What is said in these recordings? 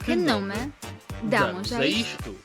Que nome damos a isto?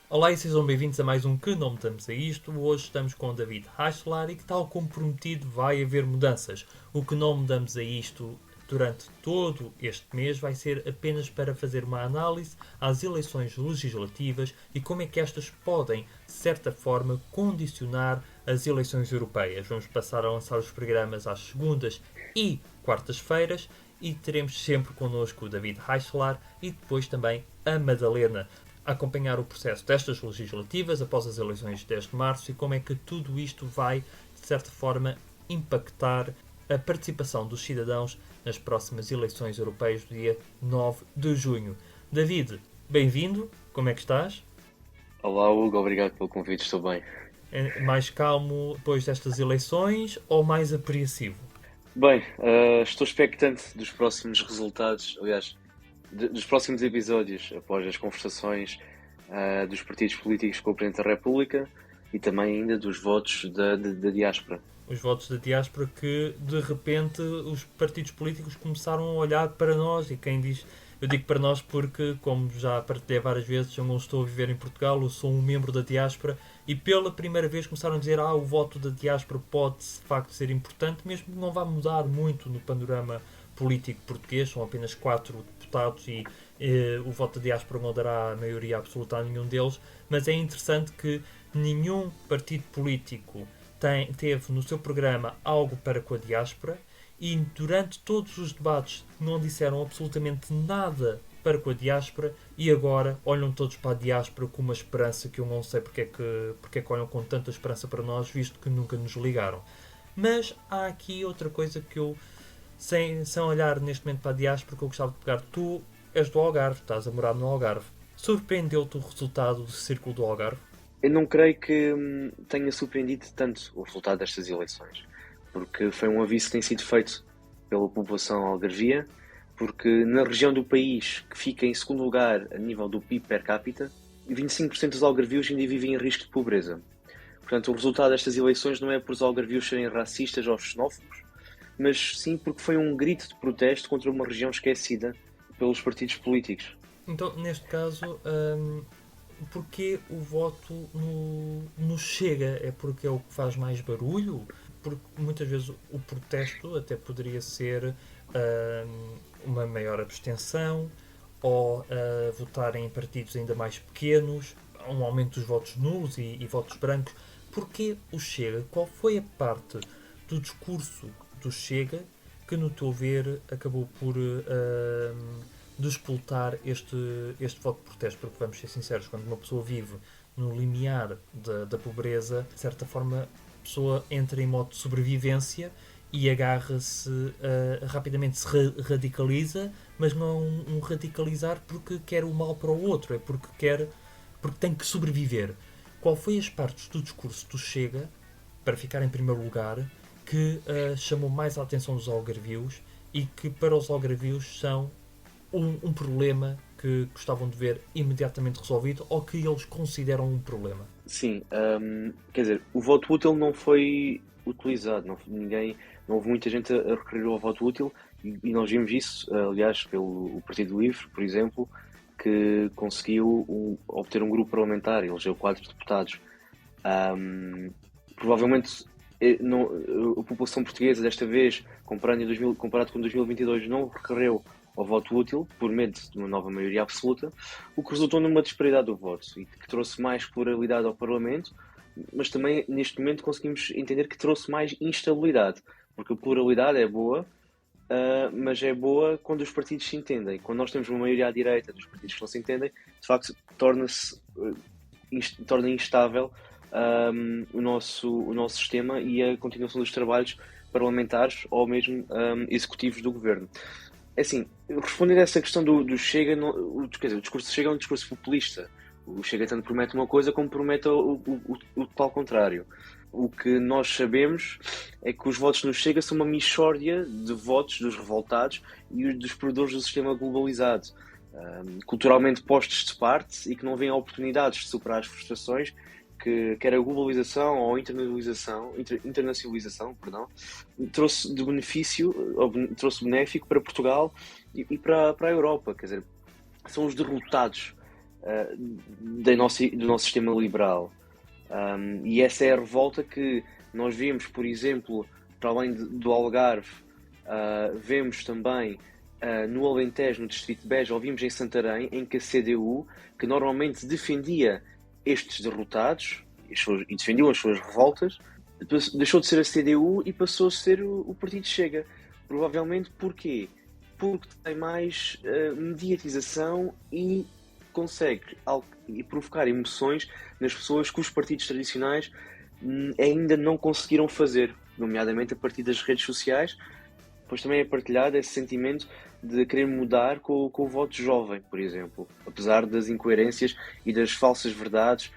Olá e sejam bem-vindos a mais um Que Nome Damos a Isto. Hoje estamos com o David Heischler e que, tal como prometido, vai haver mudanças. O Que Nome Damos a Isto durante todo este mês vai ser apenas para fazer uma análise às eleições legislativas e como é que estas podem, de certa forma, condicionar as eleições europeias. Vamos passar a lançar os programas às segundas e quartas-feiras e teremos sempre connosco o David Heischler e depois também a Madalena a acompanhar o processo destas legislativas após as eleições de 10 de março e como é que tudo isto vai, de certa forma, impactar a participação dos cidadãos nas próximas eleições europeias do dia 9 de junho. David, bem-vindo. Como é que estás? Olá, Hugo. Obrigado pelo convite. Estou bem. É mais calmo depois destas eleições ou mais apreensivo? Bem, estou expectante dos próximos resultados, aliás, dos próximos episódios após as conversações dos partidos políticos com o Presidente da República e também ainda dos votos da diáspora. Os votos da diáspora que, de repente, os partidos políticos começaram a olhar para nós. E quem diz... Eu digo para nós porque, como já partilhei várias vezes, eu não estou a viver em Portugal, eu sou um membro da diáspora e pela primeira vez começaram a dizer o voto da diáspora pode, de facto, ser importante, mesmo que não vá mudar muito no panorama político português. São apenas 4 deputados e o voto da diáspora não dará a maioria absoluta a nenhum deles, mas é interessante que nenhum partido político teve no seu programa algo para com a diáspora e durante todos os debates não disseram absolutamente nada para com a diáspora e agora olham todos para a diáspora com uma esperança que eu não sei porque é que olham com tanta esperança para nós, visto que nunca nos ligaram. Mas há aqui outra coisa que eu, sem olhar neste momento para a diáspora, que eu gostava de pegar. Tu és do Algarve, estás a morar no Algarve. Surpreendeu-te o resultado do Círculo do Algarve? Eu não creio que tenha surpreendido tanto o resultado destas eleições, porque foi um aviso que tem sido feito pela população algarvia, porque na região do país que fica em segundo lugar a nível do PIB per capita, 25% dos algarvios ainda vivem em risco de pobreza. Portanto, o resultado destas eleições não é por os algarvios serem racistas ou xenófobos, mas sim porque foi um grito de protesto contra uma região esquecida pelos partidos políticos. Então, neste caso, porquê o voto no Chega? É porque é o que faz mais barulho? Porque muitas vezes o protesto até poderia ser uma maior abstenção ou votar em partidos ainda mais pequenos, um aumento dos votos nulos e votos brancos. Porquê o Chega? Qual foi a parte do discurso do Chega que, no teu ver, acabou por despoltar este voto de protesto? Porque, vamos ser sinceros, quando uma pessoa vive no limiar da pobreza, de certa forma, a pessoa entra em modo de sobrevivência e agarra-se, rapidamente se radicaliza, mas não um radicalizar porque quer o mal para o outro, é porque tem que sobreviver. Qual foi as partes do discurso do Chega, para ficar em primeiro lugar, que chamou mais a atenção dos algarvios e que para os algarvios são um problema que gostavam de ver imediatamente resolvido ou que eles consideram um problema? Sim, quer dizer, o voto útil não foi utilizado, não houve muita gente a recorrer ao voto útil e nós vimos isso, aliás, pelo Partido Livre, por exemplo, que conseguiu obter um grupo parlamentar, elegeu 4 deputados. Provavelmente a população portuguesa desta vez, comparado com 2022, não recorreu ao voto útil por medo de uma nova maioria absoluta, o que resultou numa disparidade do voto e que trouxe mais pluralidade ao Parlamento, mas também neste momento conseguimos entender que trouxe mais instabilidade, porque a pluralidade é boa, mas é boa quando os partidos se entendem. Quando nós temos uma maioria à direita dos partidos que não se entendem, de facto torna instável o nosso sistema e a continuação dos trabalhos parlamentares ou mesmo executivos do governo. Assim, respondendo a essa questão do Chega, o discurso do Chega é um discurso populista. O Chega tanto promete uma coisa como promete o total contrário. O que nós sabemos é que os votos no Chega são uma mixórdia de votos dos revoltados e dos perdedores do sistema globalizado, culturalmente postos de parte e que não veem oportunidades de superar as frustrações que quer a globalização ou internacionalização, perdão, trouxe de benefício, ou trouxe benéfico para Portugal e para a Europa. Quer dizer, são os derrotados do nosso sistema liberal. E essa é a revolta que nós vemos, por exemplo, para além do Algarve, vemos também no Alentejo, no distrito de Beja, ouvimos em Santarém, em que a CDU, que normalmente defendia estes derrotados e defendiam as suas revoltas, deixou de ser a CDU e passou a ser o Partido Chega. Provavelmente porquê? Porque tem mais mediatização e consegue provocar emoções nas pessoas que os partidos tradicionais ainda não conseguiram fazer, nomeadamente a partir das redes sociais. Pois também é partilhado esse sentimento de querer mudar com o voto jovem, por exemplo, apesar das incoerências e das falsas verdades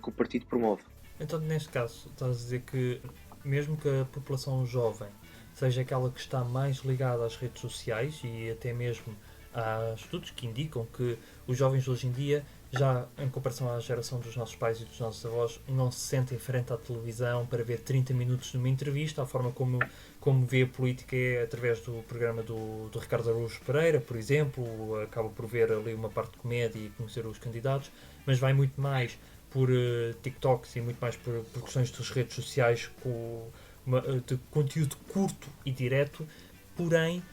que o partido promove. Então, neste caso, estás a dizer que mesmo que a população jovem seja aquela que está mais ligada às redes sociais, e até mesmo há estudos que indicam que os jovens de hoje em dia, já em comparação à geração dos nossos pais e dos nossos avós, não se sentem frente à televisão para ver 30 minutos de uma entrevista. A forma como vê a política é através do programa do Ricardo Araújo Pereira, por exemplo. Acaba por ver ali uma parte de comédia e conhecer os candidatos, mas vai muito mais por TikToks e muito mais por questões das redes sociais de conteúdo curto e direto. Porém,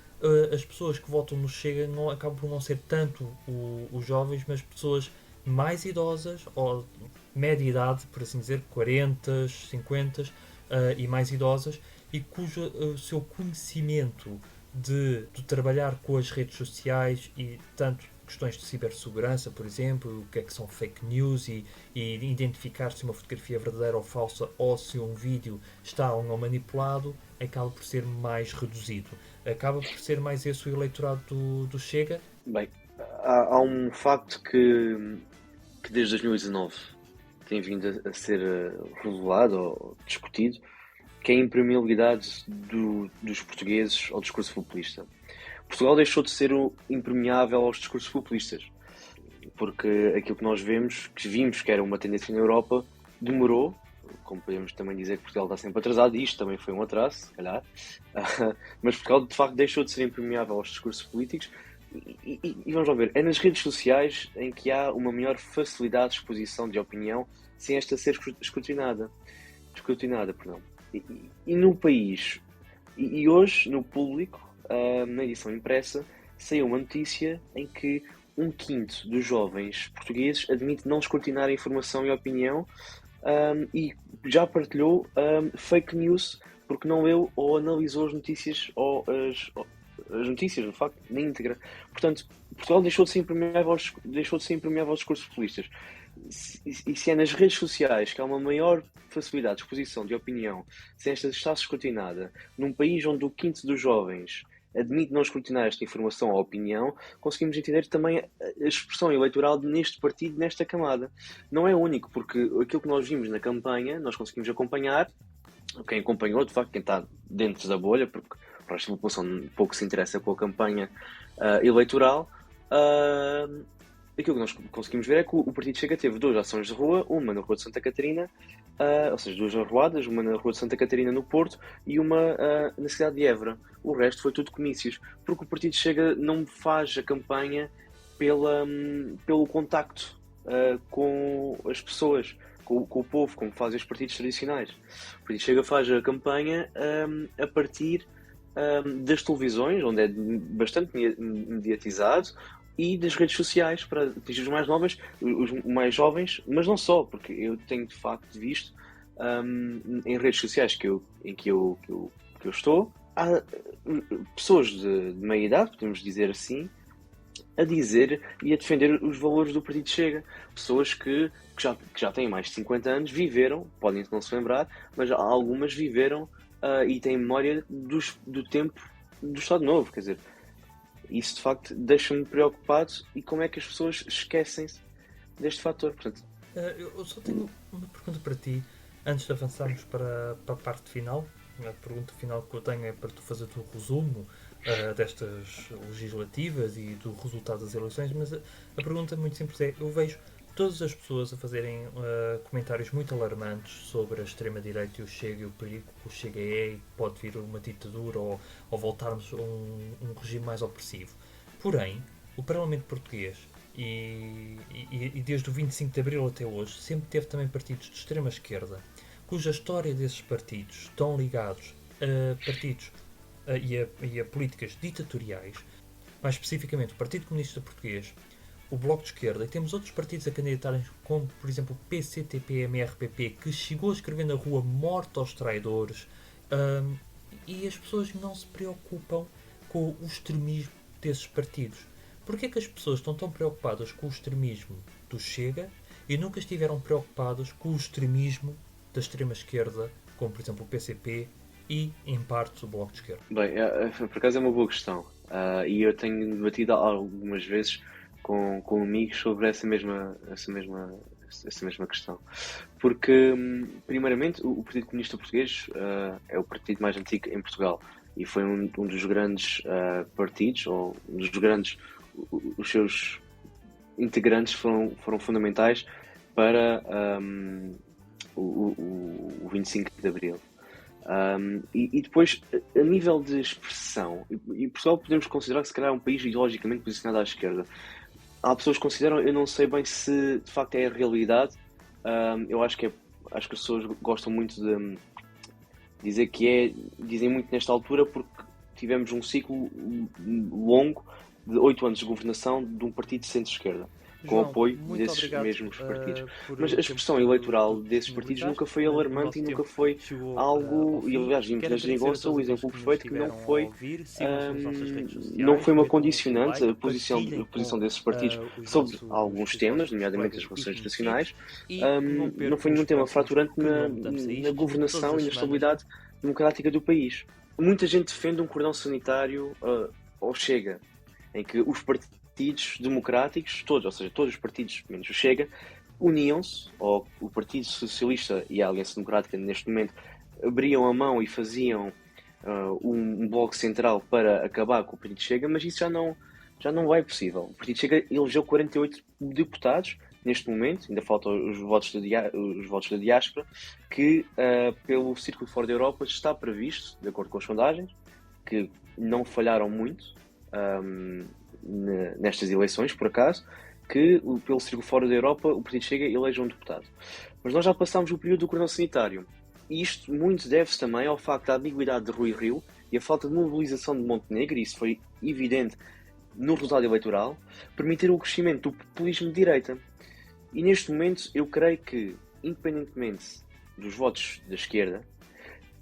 as pessoas que votam no Chega acabam por não ser tanto os jovens, mas pessoas mais idosas, ou média idade, por assim dizer, 40, 50 e mais idosas, e cujo o seu conhecimento de trabalhar com as redes sociais e tanto questões de cibersegurança, por exemplo, o que é que são fake news e identificar se uma fotografia é verdadeira ou falsa, ou se um vídeo está ou não manipulado, acaba por ser mais reduzido. Acaba por ser mais esse o eleitorado do Chega? Bem, há um facto que desde 2019 tem vindo a ser revelado ou discutido, que é a impermeabilidade dos portugueses ao discurso populista. Portugal deixou de ser impermeável aos discursos populistas, porque aquilo que nós vimos que era uma tendência na Europa, demorou. Como podemos também dizer que Portugal está sempre atrasado, e isto também foi um atraso, se calhar, mas Portugal de facto deixou de ser impermeável aos discursos políticos e vamos lá ver, é nas redes sociais em que há uma maior facilidade de exposição de opinião sem esta ser escrutinada, perdão. E no país, e hoje no público, na edição impressa, saiu uma notícia em que 1/5 dos jovens portugueses admite não escrutinar a informação e a opinião, e já partilhou fake news porque não leu ou analisou as notícias ou as notícias, de facto, na íntegra. Portanto, Portugal deixou de ser impermeável aos discursos populistas. E se é nas redes sociais que há uma maior facilidade de exposição de opinião, se esta está escrutinada, num país onde o 1/5 dos jovens admite não escrutinar esta informação ou opinião, conseguimos entender também a expressão eleitoral neste partido, nesta camada. Não é único, porque aquilo que nós vimos na campanha, nós conseguimos acompanhar, quem acompanhou, de facto, quem está dentro da bolha, porque o resto da população pouco se interessa com a campanha eleitoral, aquilo que nós conseguimos ver é que o Partido Chega teve 2 ações de rua, uma na Rua de Santa Catarina, ou seja, 2 arruadas, uma na Rua de Santa Catarina no Porto e uma na cidade de Évora. O resto foi tudo comícios, porque o Partido Chega não faz a campanha pelo contacto com as pessoas, com o povo, como fazem os partidos tradicionais. O Partido Chega faz a campanha a partir das televisões, onde é bastante mediatizado, e das redes sociais para atingir os mais novos, os mais jovens, mas não só, porque eu tenho de facto visto em redes sociais em que eu estou, há pessoas de meia idade, podemos dizer assim, a dizer e a defender os valores do Partido Chega. Pessoas que já têm mais de 50 anos, viveram, podem não se lembrar, mas algumas viveram e têm memória do tempo do Estado Novo, quer dizer, isso de facto deixa-me preocupado. E como é que as pessoas esquecem-se deste fator? Portanto, eu só tenho uma pergunta para ti, antes de avançarmos para a parte final. A pergunta final que eu tenho é para tu fazer o resumo destas legislativas e do resultado das eleições, mas a pergunta muito simples é: eu vejo todas as pessoas a fazerem comentários muito alarmantes sobre a extrema-direita e o Chega e o perigo que o Chega e pode vir uma ditadura ou voltarmos a um regime mais opressivo. Porém, o Parlamento Português e desde o 25 de Abril até hoje sempre teve também partidos de extrema-esquerda, cuja história desses partidos estão ligados a partidos e a políticas ditatoriais, mais especificamente o Partido Comunista Português, o Bloco de Esquerda, e temos outros partidos a candidatarem, como por exemplo o PCTP-MRPP, que chegou a escrever na rua morte aos traidores, e as pessoas não se preocupam com o extremismo desses partidos. Porquê é que as pessoas estão tão preocupadas com o extremismo do Chega e nunca estiveram preocupadas com o extremismo da extrema-esquerda, como por exemplo o PCP e, em parte, o Bloco de Esquerda? Bem, por acaso é uma boa questão. E eu tenho debatido algumas vezes com amigos sobre essa mesma questão. Porque, primeiramente, o Partido Comunista Português é o partido mais antigo em Portugal e foi um dos grandes partidos, ou um dos grandes, os seus integrantes foram fundamentais para o 25 de Abril. E depois, a nível de expressão, e Portugal podemos considerar que se calhar é um país ideologicamente posicionado à esquerda. Há pessoas que consideram, eu não sei bem se de facto é a realidade. Eu acho que as pessoas gostam muito de dizer dizem muito nesta altura porque tivemos um ciclo longo de 8 anos de governação de um partido de centro-esquerda, com apoio desses mesmos partidos. Mas a expressão eleitoral desses partidos nunca foi alarmante e nunca foi algo, e aliás, vimos na geringonça o exemplo perfeito que não foi uma condicionante a posição desses partidos sobre alguns temas, nomeadamente as relações nacionais, não foi nenhum tema fraturante na governação e na estabilidade democrática do país. Muita gente defende um cordão sanitário ao Chega, em que os partidos democráticos, todos os partidos, menos o Chega, uniam-se, ou o Partido Socialista e a Aliança Democrática, neste momento, abriam a mão e faziam um bloco central para acabar com o Partido Chega, mas isso já não é possível. O Partido Chega elegeu 48 deputados, neste momento, ainda faltam os votos da diáspora, que pelo Círculo Fora da Europa está previsto, de acordo com as sondagens, que não falharam muito, nestas eleições, por acaso, que pelo Círculo Fora da Europa o Partido Chega eleja um deputado. Mas nós já passámos o período do cordão sanitário. E isto muito deve-se também ao facto da ambiguidade de Rui Rio e a falta de mobilização de Montenegro, e isso foi evidente no resultado eleitoral, permitir o crescimento do populismo de direita. E neste momento eu creio que, independentemente dos votos da esquerda,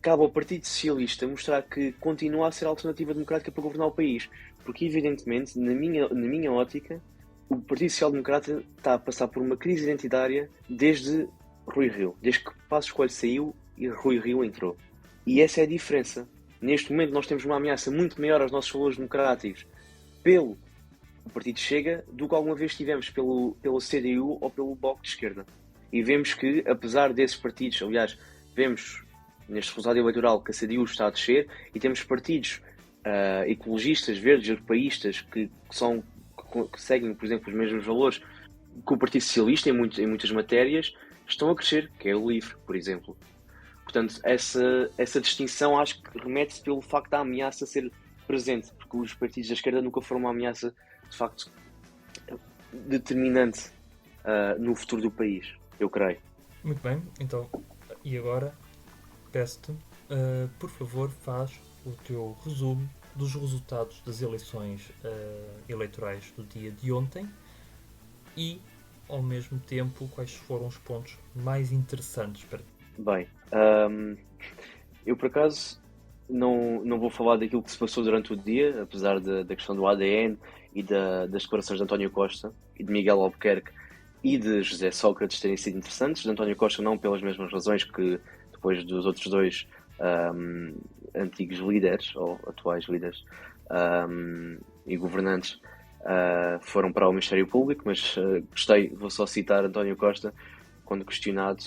cabe ao Partido Socialista mostrar que continua a ser a alternativa democrática para governar o país. Porque, evidentemente, na minha ótica, o Partido Social Democrata está a passar por uma crise identitária desde Rui Rio. Desde que Passos Coelho saiu e Rui Rio entrou. E essa é a diferença. Neste momento nós temos uma ameaça muito maior aos nossos valores democráticos pelo Partido Chega do que alguma vez tivemos pelo CDU ou pelo Bloco de Esquerda. E vemos que, apesar desses partidos, aliás, vemos neste resultado eleitoral que a CDU está a descer e temos partidos ecologistas, verdes, europeístas que seguem, por exemplo, os mesmos valores que o Partido Socialista em muitas matérias, estão a crescer, que é o LIVRE, por exemplo. Portanto, essa distinção acho que remete-se pelo facto da ameaça ser presente, porque os partidos da esquerda nunca foram uma ameaça, de facto, determinante no futuro do país, eu creio. Muito bem, então, e agora peço-te, por favor, faz o teu resumo dos resultados das eleições eleitorais do dia de ontem e, ao mesmo tempo, quais foram os pontos mais interessantes para ti. Bem, eu por acaso não vou falar daquilo que se passou durante o dia, apesar da questão do ADN e das declarações de António Costa e de Miguel Albuquerque e de José Sócrates terem sido interessantes. De António Costa não pelas mesmas razões que depois dos outros dois antigos líderes, ou atuais líderes e governantes, foram para o Ministério Público, mas vou só citar António Costa, quando questionado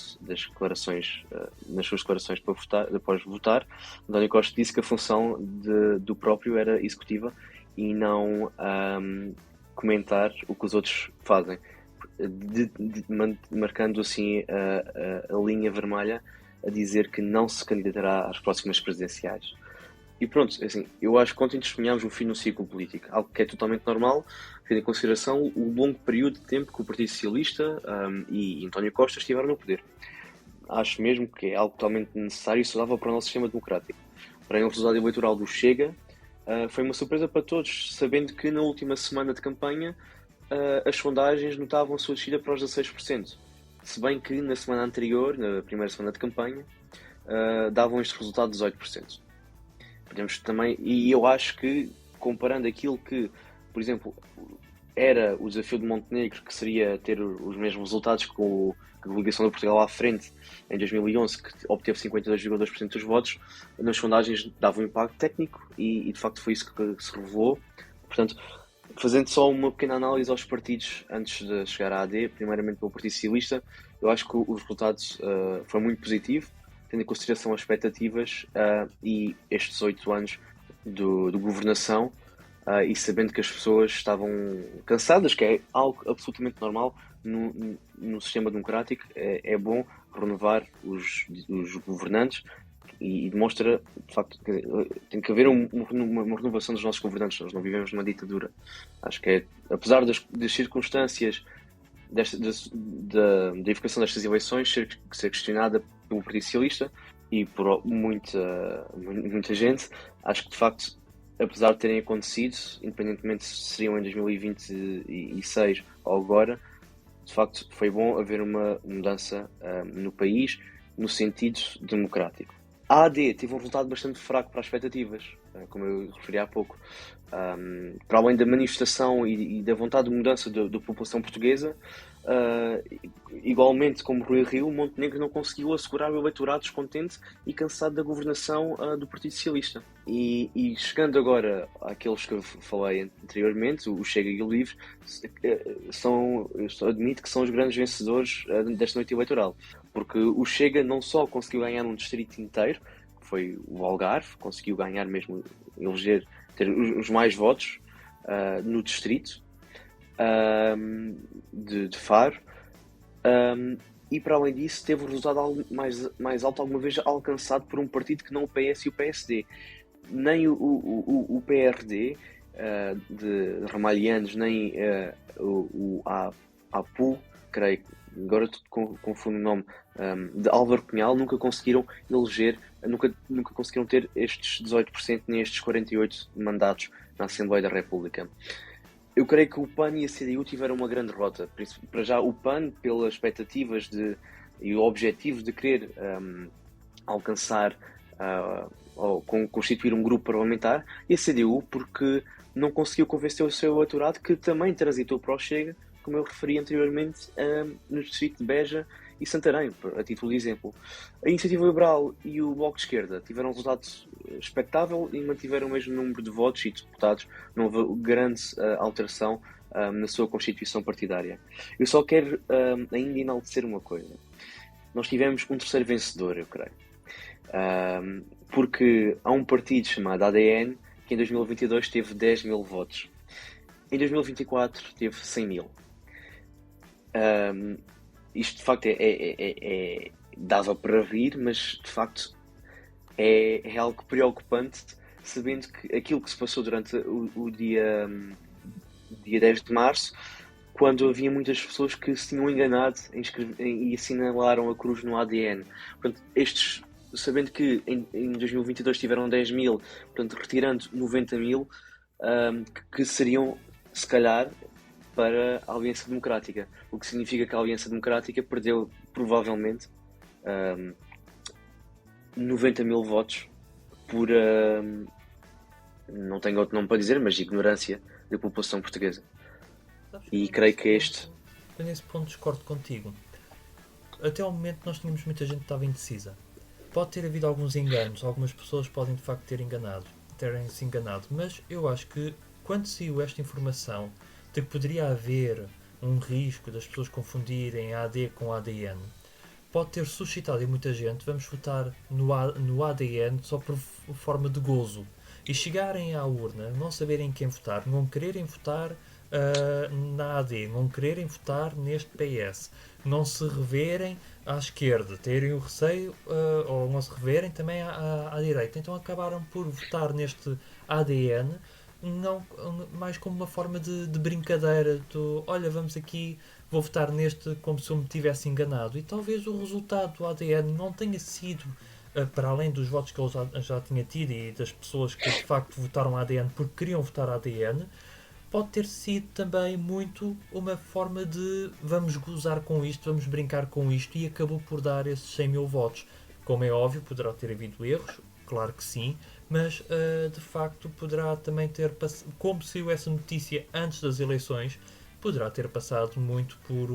nas suas declarações após votar. António Costa disse que a função do próprio era executiva e não comentar o que os outros fazem. marcando assim a linha vermelha, a dizer que não se candidatará às próximas presidenciais. E pronto, assim, eu acho que ontem testemunhámos o fim do ciclo político, algo que é totalmente normal, tendo em consideração o longo período de tempo que o Partido Socialista e António Costa estiveram no poder. Acho mesmo que é algo totalmente necessário e saudável para o nosso sistema democrático. Porém, o resultado eleitoral do Chega foi uma surpresa para todos, sabendo que na última semana de campanha as sondagens notavam a sua descida para os 16%. Se bem que na semana anterior, na primeira semana de campanha, davam este resultado de 18%. Podemos também, e eu acho que, comparando aquilo que, por exemplo, era o desafio de Montenegro, que seria ter os mesmos resultados com a delegação de Portugal à frente em 2011, que obteve 52,2% dos votos, nas sondagens dava um impacto técnico e de facto foi isso que se revelou. Portanto, fazendo só uma pequena análise aos partidos antes de chegar à AD, primeiramente pelo Partido Socialista, eu acho que os resultados foram muito positivos, tendo em consideração as expectativas e estes 8 anos de governação, e sabendo que as pessoas estavam cansadas, que é algo absolutamente normal no sistema democrático. É bom renovar os governantes e demonstra, de facto, que tem que haver uma renovação dos nossos governantes. Nós não vivemos numa ditadura. Acho que apesar das circunstâncias da evocação destas eleições ser questionada pelo Partido Socialista e por muita gente, acho que de facto, apesar de terem acontecido, independentemente se seriam em 2026 ou agora, de facto foi bom haver uma mudança no país no sentido democrático. A AD teve um resultado bastante fraco para as expectativas, como eu referi há pouco. Para além da manifestação e da vontade de mudança da população portuguesa, igualmente como Rui Rio, Montenegro não conseguiu assegurar o eleitorado descontente e cansado da governação do Partido Socialista. E chegando agora àqueles que eu falei anteriormente, o Chega e o Livre, eu admito que são os grandes vencedores desta noite eleitoral. Porque o Chega não só conseguiu ganhar um distrito inteiro, que foi o Algarve, conseguiu ganhar mesmo, ter os mais votos no distrito de Faro, e para além disso teve o resultado mais alto alguma vez alcançado por um partido que não o PS e o PSD. Nem o PRD de Ramalhianos, nem o APU, creio, agora confundo o nome, de Álvaro Cunhal, nunca conseguiram eleger, nunca conseguiram ter estes 18% nem estes 48 mandatos na Assembleia da República. Eu creio que o PAN e a CDU tiveram uma grande derrota. Para já o PAN, pelas expectativas e o objetivo de querer alcançar ou constituir um grupo parlamentar, e a CDU porque não conseguiu convencer o seu eleitorado, que também transitou para o Chega, como eu referi anteriormente, no distrito de Beja e Santarém, a título de exemplo. A Iniciativa Liberal e o Bloco de Esquerda tiveram um resultado expectável e mantiveram o mesmo número de votos e de deputados. Não houve grande alteração na sua constituição partidária. Eu só quero ainda enaltecer uma coisa. Nós tivemos um terceiro vencedor, eu creio. Porque há um partido chamado ADN que em 2022 teve 10 mil votos. Em 2024 teve 100 mil. Isto de facto dava para rir, mas de facto é algo preocupante, sabendo que aquilo que se passou durante o dia 10 de março, quando havia muitas pessoas que se tinham enganado e assinalaram a cruz no ADN. Portanto, sabendo que em 2022 tiveram 10 mil, portanto, retirando 90 mil, que seriam, se calhar, para a Aliança Democrática, o que significa que a Aliança Democrática perdeu provavelmente 90 mil votos por, não tenho outro nome para dizer, mas ignorância da população portuguesa. E creio que nesse ponto discordo contigo. Até ao momento nós tínhamos muita gente que estava indecisa. Pode ter havido alguns enganos, algumas pessoas podem de facto terem se enganado, mas eu acho que quando saiu esta informação de que poderia haver um risco das pessoas confundirem AD com ADN, pode ter suscitado em muita gente, vamos votar no ADN só por forma de gozo, e chegarem à urna, não saberem quem votar, não quererem votar na AD, não quererem votar neste PS, não se reverem à esquerda, terem o receio, ou não se reverem também à direita. Então acabaram por votar neste ADN, não, mais como uma forma de brincadeira, olha, vamos aqui, vou votar neste como se eu me tivesse enganado. E talvez o resultado do ADN não tenha sido, para além dos votos que ele já tinha tido e das pessoas que de facto votaram ADN porque queriam votar ADN, pode ter sido também muito uma forma de vamos gozar com isto, vamos brincar com isto, e acabou por dar esses 100 mil votos. Como é óbvio, poderá ter havido erros, claro que sim, mas de facto poderá também ter passado, como saiu essa notícia antes das eleições, poderá ter passado muito por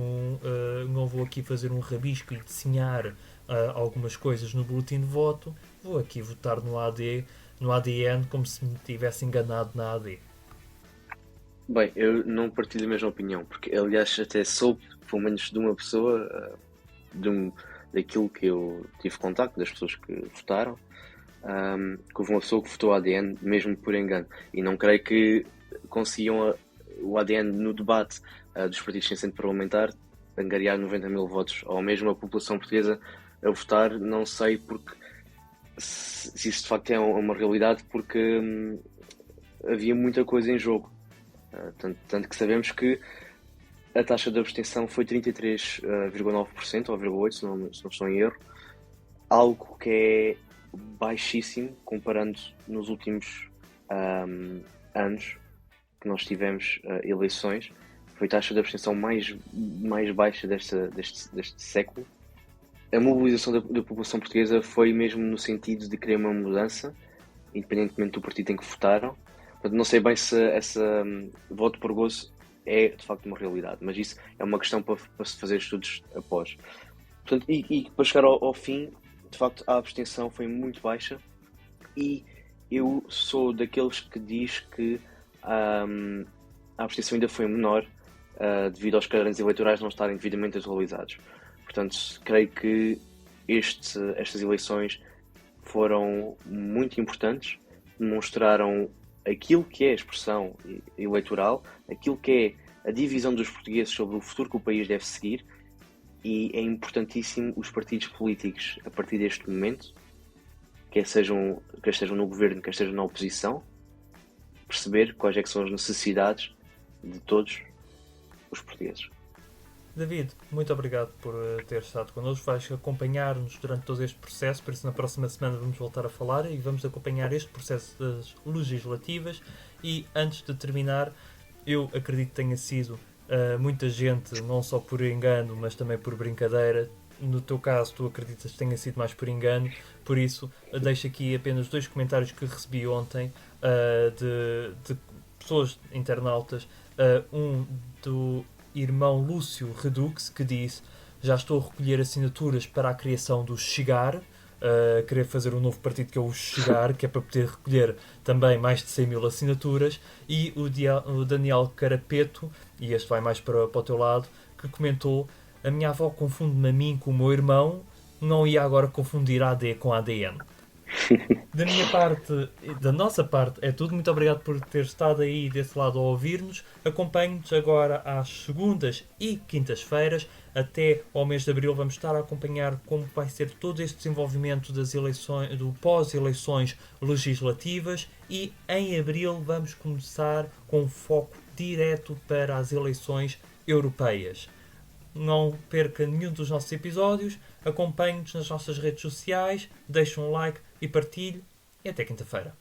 não vou aqui fazer um rabisco e desenhar algumas coisas no boletim de voto, vou aqui votar no ADN como se me tivesse enganado na AD. Bem, eu não partilho a mesma opinião, porque aliás até soube, pelo menos de uma pessoa, daquilo que eu tive contacto, das pessoas que votaram, que houve uma pessoa que votou ADN mesmo por engano. E não creio que consigam o ADN no debate dos partidos sem centro parlamentar angariar 90 mil votos, ou mesmo a população portuguesa a votar, não sei porque se isso de facto é uma realidade, porque havia muita coisa em jogo. Tanto que sabemos que a taxa de abstenção foi 33,9% ou 0,8%, se não estou em erro, algo que é baixíssimo comparando nos últimos anos que nós tivemos eleições. Foi a taxa de abstenção mais baixa deste século. A mobilização da população portuguesa foi mesmo no sentido de querer uma mudança, independentemente do partido em que votaram. Portanto, não sei bem se essa voto por gozo é de facto uma realidade, mas isso é uma questão para se fazer estudos após. Portanto, e para chegar ao fim, de facto a abstenção foi muito baixa, e eu sou daqueles que diz que a abstenção ainda foi menor devido aos cadastros eleitorais não estarem devidamente atualizados. Portanto, creio que estas eleições foram muito importantes, demonstraram aquilo que é a expressão eleitoral, aquilo que é a divisão dos portugueses sobre o futuro que o país deve seguir, e é importantíssimo os partidos políticos, a partir deste momento, quer estejam no governo, quer estejam na oposição, perceber quais é que são as necessidades de todos os portugueses. David, muito obrigado por ter estado connosco. Vais acompanhar-nos durante todo este processo, por isso na próxima semana vamos voltar a falar e vamos acompanhar este processo das legislativas. E antes de terminar, eu acredito que tenha sido muita gente, não só por engano, mas também por brincadeira. No teu caso, tu acreditas que tenha sido mais por engano, por isso deixo aqui apenas 2 comentários que recebi ontem de pessoas internautas. Um do irmão Lúcio Redux, que disse: já estou a recolher assinaturas para a criação do Chegar, querer fazer um novo partido que é o Chegar, que é para poder recolher também mais de 100 mil assinaturas. E o Daniel Carapeto, e este vai mais para o teu lado, que comentou: a minha avó confunde-me a mim com o meu irmão, não ia agora confundir AD com ADN. Da minha parte, da nossa parte, é tudo. Muito obrigado por ter estado aí desse lado a ouvir-nos. Acompanhe-nos agora às segundas e quintas-feiras. Até ao mês de abril vamos estar a acompanhar como vai ser todo este desenvolvimento das eleições, do pós-eleições legislativas, e em abril vamos começar com foco direto para as eleições europeias. Não perca nenhum dos nossos episódios, acompanhe-nos nas nossas redes sociais, deixe um like e partilhe, e até quinta-feira.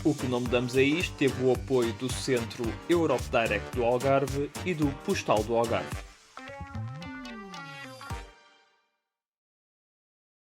O que não damos a isto teve o apoio do Centro Europe Direct do Algarve e do Postal do Algarve.